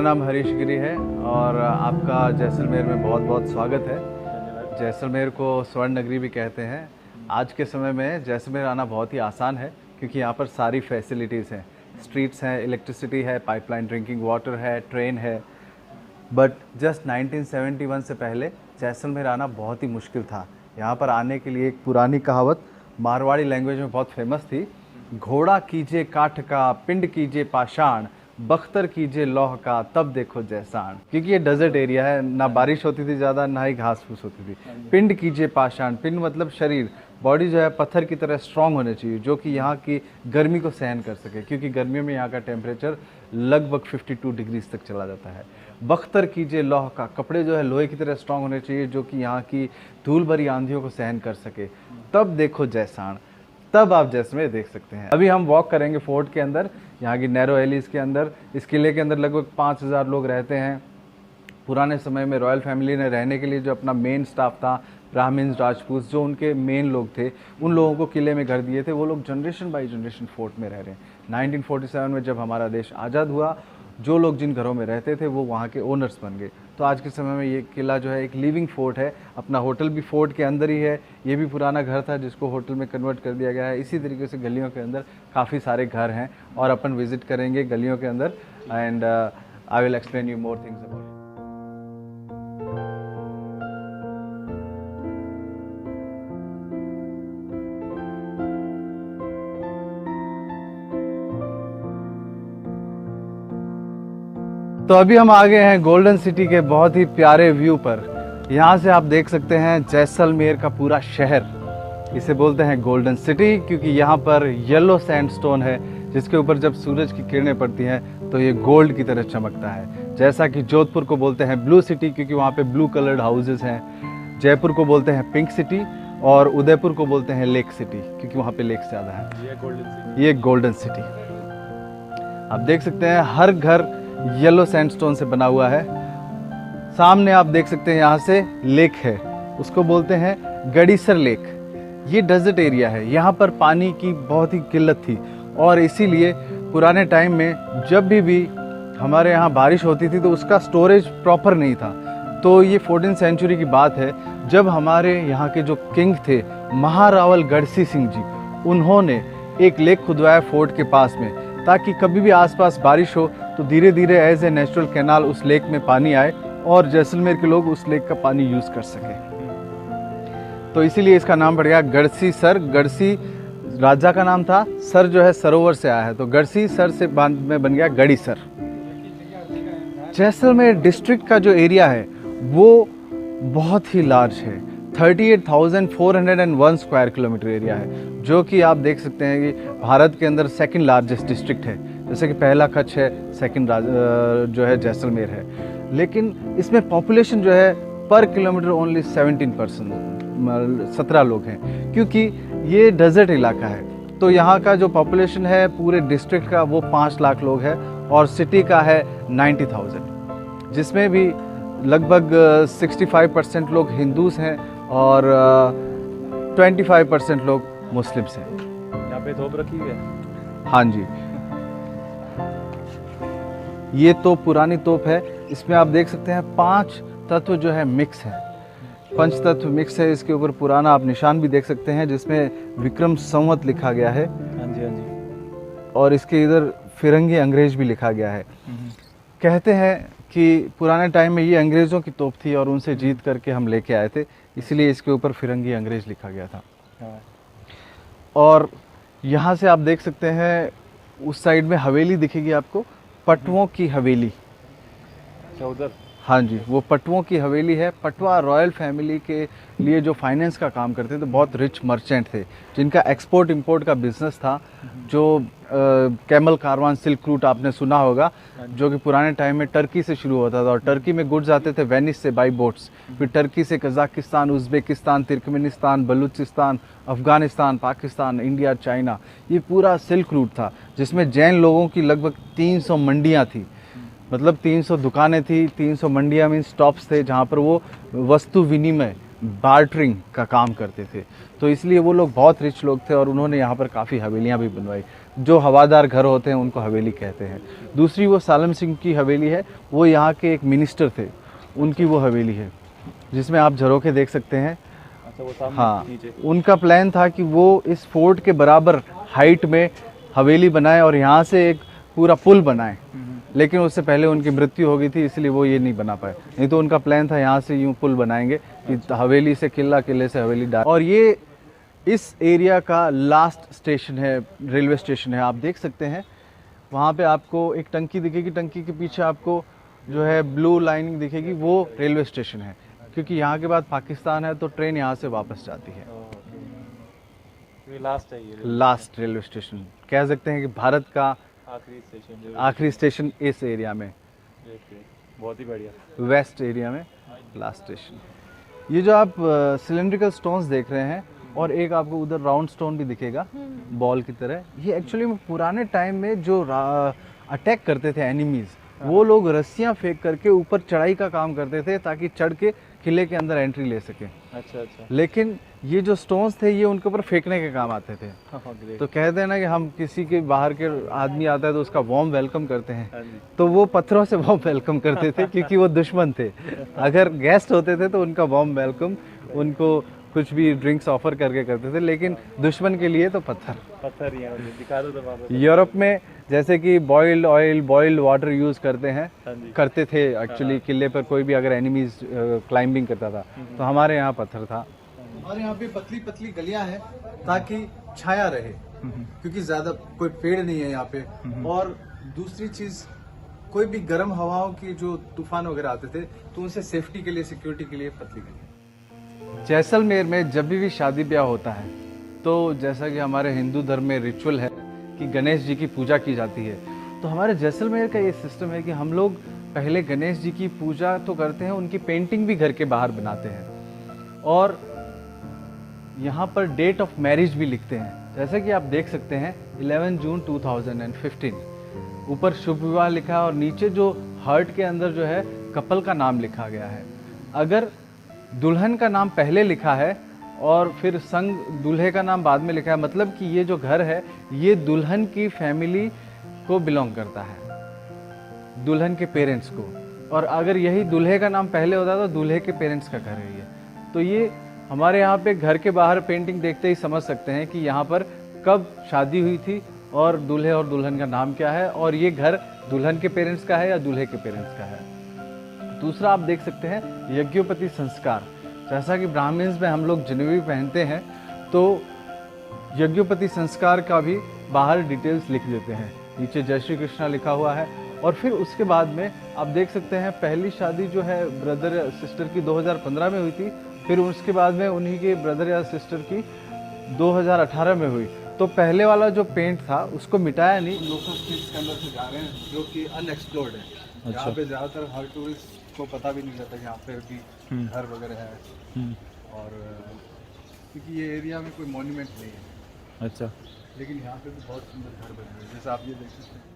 मेरा नाम हरीश गिरी है और आपका जैसलमेर में बहुत बहुत स्वागत है। जैसलमेर को स्वर्ण नगरी भी कहते हैं। आज के समय में जैसलमेर आना बहुत ही आसान है क्योंकि यहाँ पर सारी फैसिलिटीज़ हैं, स्ट्रीट्स हैं, इलेक्ट्रिसिटी है, पाइपलाइन ड्रिंकिंग वाटर है, ट्रेन है। बट जस्ट 1971 से पहले जैसलमेर आना बहुत ही मुश्किल था। यहाँ पर आने के लिए एक पुरानी कहावत मारवाड़ी लैंग्वेज में बहुत फेमस थी, घोड़ा कीजिए काठ का, पिंड कीजिए पाषाण, बख्तर कीजिए लौह का, तब देखो जैसान। क्योंकि ये डेजर्ट एरिया है, ना बारिश होती थी ज़्यादा, ना ही घास फूस होती थी। पिंड कीजिए पाषाण, पिंड मतलब शरीर, बॉडी जो है पत्थर की तरह स्ट्रांग होनी चाहिए, जो कि यहाँ की गर्मी को सहन कर सके, क्योंकि गर्मियों में यहाँ का टेम्परेचर लगभग 52 डिग्रीज तक चला जाता है। बख्तर कीजिए लौह का, कपड़े जो है लोहे की तरह स्ट्रांग होने चाहिए, जो कि यहाँ की धूल भरी आंधियों को सहन कर सके, तब देखो जैसान, तब आप जैसलमेर देख सकते हैं। अभी हम वॉक करेंगे फोर्ट के अंदर, यहाँ की नैरो एलिस के अंदर। इस किले के अंदर लगभग 5000 लोग रहते हैं। पुराने समय में रॉयल फैमिली ने रहने के लिए जो अपना मेन स्टाफ था, ब्राह्मण्स, राजपूत, जो उनके मेन लोग थे, उन लोगों को किले में घर दिए थे। वो लोग जनरेशन बाई जनरेशन फोर्ट में रह रहे हैं। 1947 में जब हमारा देश आज़ाद हुआ, जो लोग जिन घरों में रहते थे वो वहाँ के ओनर्स बन गए। तो आज के समय में ये किला जो है एक लिविंग फोर्ट है। अपना होटल भी फोर्ट के अंदर ही है। ये भी पुराना घर था जिसको होटल में कन्वर्ट कर दिया गया है। इसी तरीके से गलियों के अंदर काफ़ी सारे घर हैं और अपन विजिट करेंगे गलियों के अंदर and I will explain you more things about it. तो अभी हम आ गए हैं गोल्डन सिटी के बहुत ही प्यारे व्यू पर। यहाँ से आप देख सकते हैं जैसलमेर का पूरा शहर। इसे बोलते हैं गोल्डन सिटी क्योंकि यहाँ पर येलो सैंडस्टोन है, जिसके ऊपर जब सूरज की किरणें पड़ती हैं तो ये गोल्ड की तरह चमकता है। जैसा कि जोधपुर को बोलते हैं ब्लू सिटी क्योंकि वहाँ पे ब्लू कलर्ड हाउसेस हैं। जयपुर को बोलते हैं पिंक सिटी और उदयपुर को बोलते हैं लेक सिटी क्योंकि वहाँ पे लेक्स ज़्यादा है। ये गोल्डन सिटी आप देख सकते हैं, हर घर येलो सैंडस्टोन से बना हुआ है। सामने आप देख सकते हैं यहाँ से लेक है, उसको बोलते हैं गड़ीसर लेक। ये डेजर्ट एरिया है, यहाँ पर पानी की बहुत ही किल्लत थी और इसीलिए पुराने टाइम में जब भी हमारे यहाँ बारिश होती थी तो उसका स्टोरेज प्रॉपर नहीं था। तो ये 14th सेंचुरी की बात है, जब हमारे यहाँ के जो किंग थे महारावल गढ़सी सिंह जी, उन्होंने एक लेक खुदवाया फोर्ट के पास में, ताकि कभी भी आसपास बारिश हो तो धीरे धीरे एज ए नेचुरल कैनाल उस लेक में पानी आए और जैसलमेर के लोग उस लेक का पानी यूज कर सके। तो इसीलिए इसका नाम पड़ गया गढ़सी सर। गढ़सी राजा का नाम था, सर जो है सरोवर से आया है, तो गढ़सी सर से में बन गया गड़ीसर। जैसलमेर डिस्ट्रिक्ट का जो एरिया है वो बहुत ही लार्ज है। 38,401 स्क्वायर किलोमीटर एरिया है, जो कि आप देख सकते हैं कि भारत के अंदर सेकंड लार्जेस्ट डिस्ट्रिक्ट है। जैसे कि पहला कच्छ है, सेकंड जो है जैसलमेर है। लेकिन इसमें पॉपुलेशन जो है पर किलोमीटर ओनली 17 लोग हैं, क्योंकि ये डेजर्ट इलाका है। तो यहाँ का जो पॉपुलेशन है पूरे डिस्ट्रिक्ट का वो 5 लाख लोग है और सिटी का है 90,000, जिसमें भी लगभग 65% लोग हिंदूज हैं और 25% लोग मुस्लिम्स हैं। यहाँ पे तोप रखी है। हाँ जी, ये तो पुरानी तोप है। इसमें आप देख सकते हैं 5 तत्व जो है मिक्स है, 5 तत्व मिक्स है। इसके ऊपर पुराना आप निशान भी देख सकते हैं जिसमें विक्रम संवत लिखा गया है। हाँ जी, हाँ जी। और इसके इधर फिरंगी अंग्रेज भी लिखा गया है। कहते हैं कि पुराने टाइम में ये अंग्रेज़ों की तोप थी और उनसे जीत करके हम लेके आए थे, इसलिए इसके ऊपर फिरंगी अंग्रेज लिखा गया था। और यहाँ से आप देख सकते हैं उस साइड में हवेली दिखेगी आपको, पटवों की हवेली। उधर हाँ जी, वो पटवों की हवेली है। पटवा रॉयल फैमिली के लिए जो फाइनेंस का काम करते थे, बहुत रिच मर्चेंट थे जिनका एक्सपोर्ट इंपोर्ट का बिजनेस था। जो कैमल कारवान सिल्क रूट आपने सुना होगा, जो कि पुराने टाइम में टर्की से शुरू होता था और टर्की में गुड्स आते थे वेनिस से बाई बोट्स, फिर टर्की से Kazakhstan, Uzbekistan, Turkmenistan, Balochistan, Afghanistan, Pakistan, India, China. ये पूरा सिल्क रूट था जिसमें जैन लोगों की लगभग 300 मंडियाँ थी, मतलब 300 दुकानें थी, 300 मंडियाँ मीन स्टॉप्स थे जहाँ पर वो वस्तु विनिमय बार्टरिंग का काम करते थे, तो इसलिए वो लोग बहुत रिच लोग थे और उन्होंने यहाँ पर काफ़ी हवेलियाँ भी बनवाई। जो हवादार घर होते हैं उनको हवेली कहते हैं। दूसरी वो सालम सिंह की हवेली है, वो यहाँ के एक मिनिस्टर थे, उनकी वो हवेली है जिसमें आप झरोखे देख सकते हैं। अच्छा, वो सामने हाँ, नीचे। उनका प्लान था कि वो इस फोर्ट के बराबर हाइट में हवेली बनाए और यहाँ से एक पूरा पुल बनाए, लेकिन उससे पहले उनकी मृत्यु हो गई थी, इसलिए वो ये नहीं बना पाए। नहीं तो उनका प्लान था यहाँ से यूँ पुल बनाएंगे कि हवेली से किला, किले से हवेली डाल। और ये इस एरिया का लास्ट स्टेशन है, रेलवे स्टेशन है। आप देख सकते हैं वहाँ पे आपको एक टंकी दिखेगी, टंकी के पीछे आपको जो है ब्लू लाइनिंग दिखेगी, वो रेलवे स्टेशन है। क्योंकि यहाँ के बाद पाकिस्तान है तो ट्रेन यहाँ से वापस जाती है। ये लास्ट है, ये लास्ट रेलवे स्टेशन कह सकते हैं कि भारत का आखिरी स्टेशन। आखिरी स्टेशन इस एरिया में, बहुत ही बढ़िया। वेस्ट एरिया में लास्ट स्टेशन। ये जो आप सिलेंड्रिकल स्टोन्स देख रहे हैं और एक आपको उधर राउंड स्टोन भी दिखेगा बॉल की तरह, ये एक्चुअली में पुराने टाइम में जो अटैक करते थे एनिमीज, वो लोग रस्सियां फेंक करके ऊपर चढ़ाई का काम करते थे ताकि चढ़ के किले के अंदर एंट्री ले सके। अच्छा अच्छा। लेकिन ये जो स्टोन्स थे ये उनके ऊपर फेंकने के काम आते थे। तो कहते हैं ना कि हम किसी के बाहर के आदमी आता है तो उसका वार्म वेलकम करते हैं, तो वो पत्थरों से वार्म वेलकम करते थे क्योंकि वो दुश्मन थे। अगर गेस्ट होते थे तो उनका वार्म वेलकम उनको कुछ भी ड्रिंक्स ऑफर करके करते थे, लेकिन दुश्मन के लिए तो पत्थर ही हैं, दिखा दो तो। यूरोप में जैसे कि boiled oil, boiled water use करते हैं, करते थे एक्चुअली किले पर कोई भी अगर एनिमीज क्लाइंबिंग करता था, तो हमारे यहाँ पत्थर था। हमारे यहाँ पे पतली पतली गलियां हैं ताकि छाया रहे, क्योंकि ज्यादा कोई पेड़ नहीं है यहाँ पे। और दूसरी चीज, कोई भी गर्म हवाओं की जो तूफान वगैरह आते थे तो उनसे सेफ्टी के लिए, सिक्योरिटी के लिए पतली गलियां। जैसलमेर में जब भी शादी ब्याह होता है तो जैसा कि हमारे हिंदू धर्म में रिचुअल है कि गणेश जी की पूजा की जाती है, तो हमारे जैसलमेर का ये सिस्टम है कि हम लोग पहले गणेश जी की पूजा तो करते हैं, उनकी पेंटिंग भी घर के बाहर बनाते हैं और यहाँ पर डेट ऑफ मैरिज भी लिखते हैं। जैसे कि आप देख सकते हैं 11 जून 2015 ऊपर शुभ विवाह लिखा है और नीचे जो हार्ट के अंदर जो है कपल का नाम लिखा गया है। अगर दुल्हन का नाम पहले लिखा है और फिर संग दूल्हे का नाम बाद में लिखा है, मतलब कि ये जो घर है ये दुल्हन की फैमिली को बिलोंग करता है, दुल्हन के पेरेंट्स को। और अगर यही दूल्हे का नाम पहले होता तो दूल्हे के पेरेंट्स का घर है ये। तो ये हमारे यहाँ पे घर के बाहर पेंटिंग देखते ही समझ सकते हैं कि यहाँ पर कब शादी हुई थी और दूल्हे और दुल्हन का नाम क्या है, और ये घर दुल्हन के पेरेंट्स का है या दूल्हे के पेरेंट्स का है। दूसरा आप देख सकते हैं यज्ञोपति संस्कार। जैसा कि ब्राह्मण्स में हम लोग जनेऊ पहनते हैं तो यज्ञोपति संस्कार का भी बाहर डिटेल्स लिख देते हैं, नीचे जय श्री कृष्णा लिखा हुआ है। और फिर उसके बाद में आप देख सकते हैं पहली शादी जो है ब्रदर या सिस्टर की 2015 में हुई थी, फिर उसके बाद में उन्हीं के ब्रदर या सिस्टर की 2018 में हुई। तो पहले वाला जो पेंट था उसको मिटाया नहीं, लोकल स्ट्रीट्स के अंदर से जा रहे हैं जो कि अनएक्सप्लोर्ड है। अच्छा। यहाँ पे ज़्यादातर हर टूरिस्ट को पता भी नहीं रहता कि यहाँ पे भी घर वगैरह है, और क्योंकि ये एरिया में कोई मॉन्यूमेंट नहीं है। अच्छा। लेकिन यहाँ पे भी बहुत सुंदर घर बने हुए हैं, जैसे आप ये देख सकते हैं।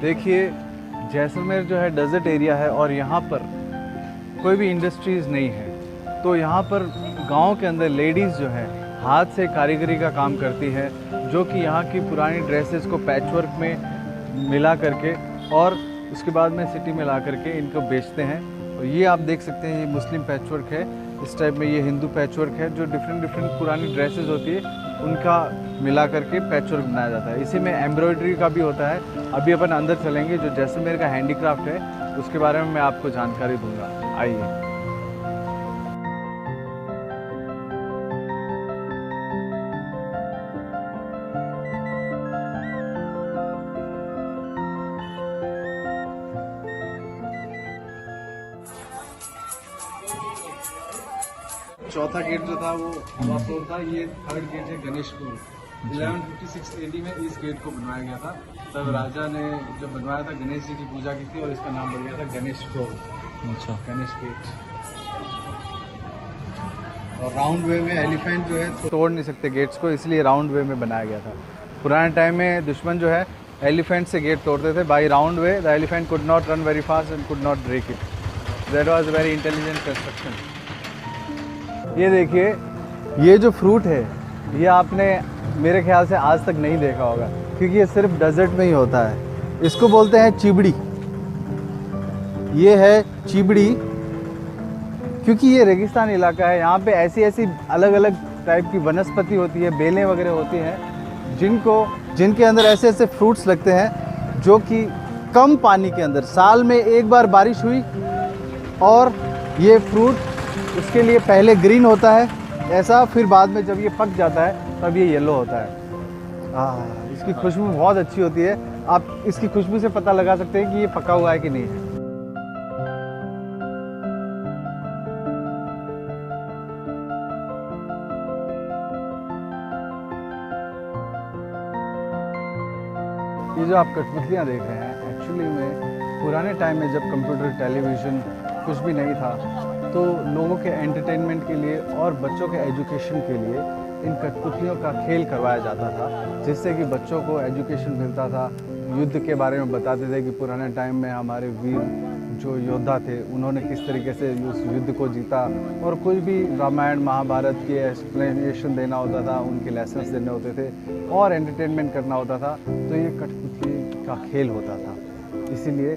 देखिए जैसलमेर जो है डेजर्ट एरिया है और यहाँ पर कोई भी इंडस्ट्रीज़ नहीं है, तो यहाँ पर गांव के अंदर लेडीज़ जो है हाथ से कारीगरी का काम करती है, जो कि यहाँ की पुरानी ड्रेसेस को पैचवर्क में मिला करके और उसके बाद में सिटी में ला करके इनको बेचते हैं। और ये आप देख सकते हैं ये मुस्लिम पैचवर्क है, इस टाइप में ये हिंदू पैचवर्क है, जो डिफरेंट डिफरेंट पुरानी ड्रेसेस होती है उनका मिला करके पैचवर्क बनाया जाता है। इसी में एम्ब्रॉयडरी का भी होता है। अभी अपन अंदर चलेंगे, जो जैसलमेर का हैंडीक्राफ्ट है उसके बारे में मैं आपको जानकारी दूंगा। आइए। चौथा गेट जो था वो हवा फ्लोर था, ये थर्ड गेट है गणेश फ्लोर। 1156 AD में इस गेट को बनवाया गया था। तब राजा ने जब बनवाया था गणेश जी की पूजा की थी और इसका नाम बढ़ गया था गणेश फ्लोर। अच्छा। गणेश गेट। और राउंड वे में एलिफेंट जो है तोड़ नहीं सकते गेट्स को, इसलिए राउंड वे में बनाया गया था। पुराने टाइम में दुश्मन जो है एलिफेंट से गेट तोड़ते थे। By round way the elephant could not run very fast and could not break it. That was a very intelligent construction. ये देखिए, ये जो फ्रूट है ये आपने मेरे ख्याल से आज तक नहीं देखा होगा, क्योंकि ये सिर्फ डेजर्ट में ही होता है। इसको बोलते हैं चिबड़ी। ये है चिबड़ी, क्योंकि ये रेगिस्तान इलाका है। यहाँ पे ऐसी ऐसी अलग अलग टाइप की वनस्पति होती है, बेलें वगैरह होती हैं, जिनके अंदर ऐसे ऐसे फ्रूट्स लगते हैं जो कि कम पानी के अंदर, साल में एक बार बारिश हुई और ये फ्रूट उसके लिए पहले ग्रीन होता है ऐसा, फिर बाद में जब ये पक जाता है तब ये येलो होता है। इसकी खुशबू बहुत अच्छी होती है। आप इसकी खुशबू से पता लगा सकते हैं कि ये पका हुआ है कि नहीं है। ये जो आप कठपुतलियाँ देख रहे हैं, एक्चुअली में पुराने टाइम में जब कंप्यूटर, टेलीविज़न कुछ भी नहीं था, तो लोगों के एंटरटेनमेंट के लिए और बच्चों के एजुकेशन के लिए इन कठपुतलियों का खेल करवाया जाता था, जिससे कि बच्चों को एजुकेशन मिलता था। युद्ध के बारे में बताते थे कि पुराने टाइम में हमारे वीर जो योद्धा थे उन्होंने किस तरीके से उस युद्ध को जीता, और कुछ भी रामायण महाभारत के एक्सप्लेनेशन देना होता था, उनके लेसन्स देने होते थे और एंटरटेनमेंट करना होता था। तो ये कठपुतली का खेल होता था, इसीलिए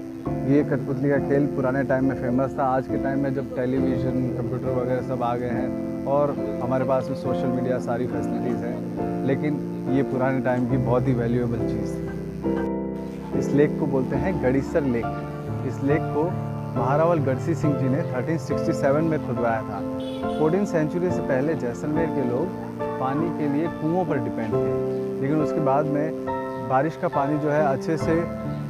ये कठपुतली का खेल पुराने टाइम में फेमस था। आज के टाइम में जब टेलीविज़न, कंप्यूटर वगैरह सब आ गए हैं और हमारे पास में सोशल मीडिया, सारी फैसिलिटीज़ हैं, लेकिन ये पुराने टाइम की बहुत ही वैल्यूएबल चीज़ थी। इस लेक को बोलते हैं गड़ीसर लेक। इस लेक को महारावल गढ़सी सिंह जी ने 1367 में खुदवाया था। 14th सेंचुरी से पहले जैसलमेर के लोग पानी के लिए कुओं पर डिपेंड थे, लेकिन उसके बाद में बारिश का पानी जो है अच्छे से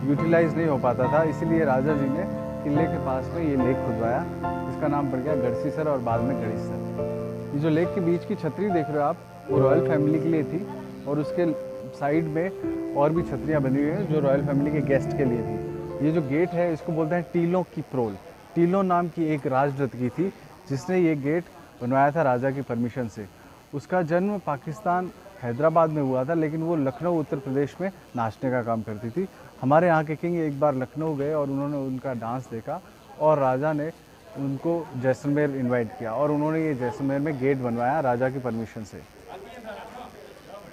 यूटिलाइज नहीं हो पाता था, इसीलिए राजा जी ने किले के पास में ये लेक खुदवाया, जिसका नाम पड़ गया गढ़सीसर और बाद में गड़ीसर। ये जो लेक के बीच की छतरी देख रहे हो आप, वो रॉयल फैमिली के लिए थी, और उसके साइड में और भी छतरियाँ बनी हुई हैं जो रॉयल फैमिली के गेस्ट के लिए थी। ये जो गेट है इसको बोलते हैं टीलों की प्रोल। टीलों नाम की एक राजरत्की थी जिसने ये गेट बनवाया था राजा की परमिशन से। उसका जन्म पाकिस्तान हैदराबाद में हुआ था, लेकिन वो लखनऊ उत्तर प्रदेश में नाचने का काम करती थी। हमारे यहाँ के किंग एक बार लखनऊ गए और उन्होंने उनका डांस देखा, और राजा ने उनको जैसलमेर इनवाइट किया, और उन्होंने ये जैसलमेर में गेट बनवाया राजा की परमिशन से।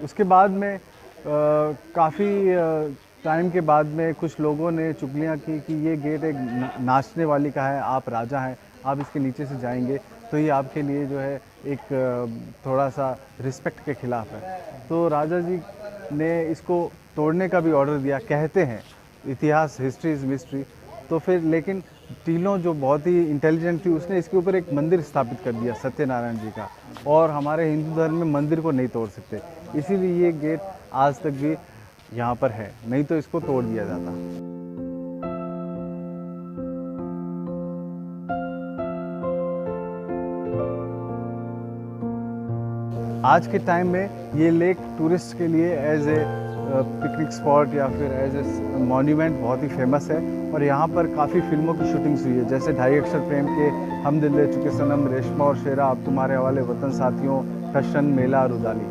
उसके बाद में काफ़ी टाइम के बाद में कुछ लोगों ने चुगलियाँ की कि ये गेट एक नाचने वाली का है, आप राजा हैं, आप इसके नीचे से जाएंगे तो ये आपके लिए जो है एक थोड़ा सा रिस्पेक्ट के खिलाफ है। तो राजा जी ने इसको तोड़ने का भी ऑर्डर दिया, कहते हैं, इतिहास, हिस्ट्री इज़ मिस्ट्री। तो फिर लेकिन टीलों जो बहुत ही इंटेलिजेंट थी, उसने इसके ऊपर एक मंदिर स्थापित कर दिया सत्यनारायण जी का, और हमारे हिंदू धर्म में मंदिर को नहीं तोड़ सकते, इसीलिए ये गेट आज तक भी यहाँ पर है, नहीं तो इसको तोड़ दिया जाता। आज के टाइम में ये लेक टूरिस्ट के लिए एज ए पिकनिक स्पॉट या फिर एज ए मॉन्यूमेंट बहुत ही फेमस है, और यहाँ पर काफ़ी फिल्मों की शूटिंग्स हुई है, जैसे ढाई अक्षर प्रेम के हम दिल दे चुके सनम, रेशमा और शेरा, अब तुम्हारे हवाले, वतन साथियों, टशन, मेला, रुदाली।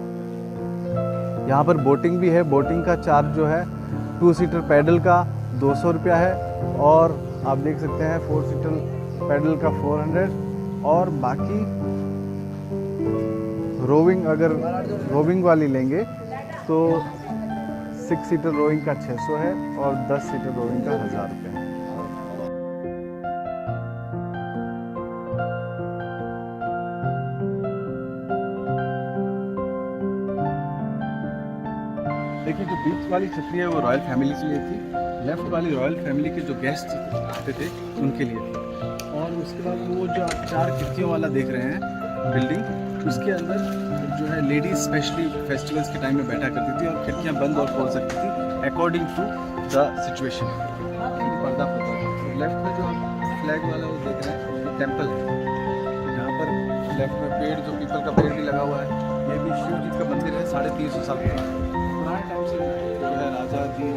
यहाँ पर बोटिंग भी है। बोटिंग का चार्ज जो है 2 सीटर पैडल का 200 रुपया है, और आप देख सकते हैं 4 सीटर पैडल का 400, और बाकी रोविंग, अगर रोविंग वाली लेंगे तो 6 सीटर रोइंग का 600 है, और 10 सीटर रोइंग का 1000 रुपये है। देखिए, जो बीच वाली छतरी है वो रॉयल फैमिली के लिए थी, लेफ्ट वाली रॉयल फैमिली के जो गेस्ट आते थे उनके लिए थी, और उसके बाद वो जो आप 4 खिड़कियों वाला देख रहे हैं बिल्डिंग, उसके अंदर जो है लेडीज स्पेशली फेस्टिवल्स के टाइम में बैठा करती थी, और खिड़कियां बंद और खोल सकती थी अकॉर्डिंग टू द सिचुएशन। पर्दा होता था। लेफ्ट में जो फ्लैग वाला वो देख रहे हैं, ये टेम्पल है। यहाँ पर लेफ्ट में पेड़, जो पीपल का पेड़ भी लगा हुआ है, ये भी शिव जी का मंदिर है, 350 साल पुराना। पुराने टाइम से जो है राजा जी